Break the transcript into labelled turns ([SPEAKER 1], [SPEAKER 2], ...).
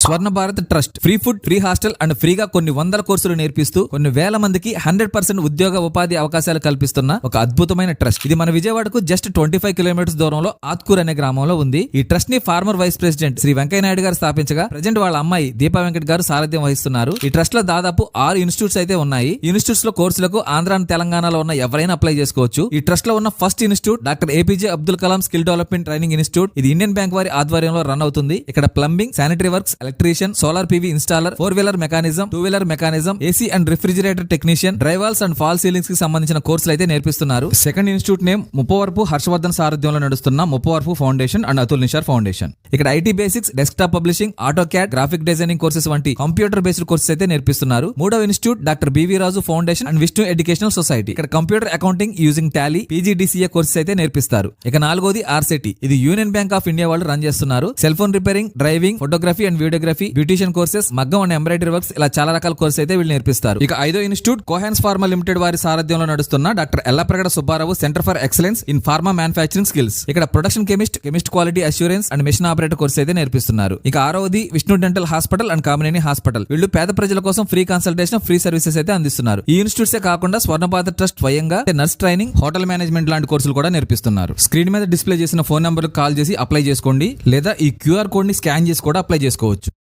[SPEAKER 1] Swarna Bharat trust free food, free hostel and ఫ్రీగా కొన్ని వందల కోర్సులు నేర్పిస్తూ కొన్ని వేల మందికి 100% ఉద్యోగ ఉపాధి అవకాశాలు కల్పిస్తున్న ఒక అద్భుతమైన ట్రస్ట్. ఇది మన విజయవాడకు జస్ట్ 25 కిలోమీటర్స్ దూరంలో ఆత్కూర్ అనే గ్రామంలో ఉంది. ఈ ట్రస్ట్ ని former vice president Shri Venkaiah Naidu గారు స్థాపించగా ప్రజెంట్ వాళ్ళ అమ్మాయి దీపా వెంకట్ గారు సారథ్యం వహిస్తున్నారు. ఈ ట్రస్ట్ లో దాదాపు 6 ఇన్స్టిట్యూట్స్ అయితే ఉన్నాయి. ఈ ఇన్స్టిట్యూట్స్ లో కోర్సులకు ఆంధ్ర తెలంగాణలో ఉన్న ఎవరైనా అప్లై చేసుకోవచ్చు. ఈ ట్రస్ట్ లో ఉన్న first institute doctor APJ Abdul Kalam skill development training institute. ఇది ఇండియన్ బ్యాంక్ వారి ఆధ్వర్యంలో రన్ అవుతుంది. ఇక్కడ plumbing, sanitary works, electrician, solar PV installer, four wheeler mechanism, two wheeler mechanism, AC and refrigerator technician, drywalls and fall ceilings కి సంబంధించిన కోర్సులు అయితే నేర్పిస్తున్నారు. Second institute name Muppavarapu Harshavardhan సారథ్యంలో నడుస్తున్న Muppavarapu foundation and Atul Nishar foundation. ఇక్కడ IT basics, desktop publishing, auto CAD, graphic designing courses వంటి computer based courses అయితే నేర్పిస్తున్నారు. మూడవ institute doctor BV Raju foundation and Vishnu educational society. ఇక్కడ computer accounting using Tally, PGDCA courses అయితే నేర్పిస్తారు. ఇక నాలుగోది ఆర్సిటీ. ఇది యూనియన్ బ్యాంక్ ఆఫ్ ఇండియా వాళ్ళు రన్ చేస్తున్నారు. Cell phone repairing, driving, photography and videography, beautician courses, మగ్గం అండ్ ఎంబ్రాయిడరీ వర్క్స్, ఇలా చాలా రకాల కోర్సెస్ అయితే వీళ్ళు నేర్పిస్తారు. ఇక ఐదో ఇన్స్టిట్యూట్ కోహాన్స్ ఫార్మా లిమిటెడ్ వారి సారథ్యంలో నడుస్తున్న doctor Yellapragada Subbarao centre for excellence in pharma manufacturing skills. ఇక్కడ production chemist quality assurance and machine operator course అయితే నేర్పిస్తున్నారు. ఇక ఆరవది Vishnu dental hospital and Kamineni hospital. వీళ్ళు పేద ప్రజల కోసం ఫ్రీ కన్సల్టేషన్, ఫ్రీ సర్వీసెస్ అయితే అందిస్తున్నారు. ఈ ఇన్స్టిట్యూట్సే కాకుండా స్వర్ణపాత ట్రస్ట్ స్వయంగా నర్స్ ట్రైనింగ్, హోటల్ మేనేజ్మెంట్ లాంటి కోర్సులు కూడా నేర్పిస్తున్నారు. స్క్రీన్ మీద డిస్ప్లే చేసిన ఫోన్ నంబర్ కాల్ చేసి అప్లై చేసుకోండి, లేదా ఈ క్యూఆర్ కోడ్ ని స్కాన్ చేసి కూడా అప్లై చేసుకోవచ్చు.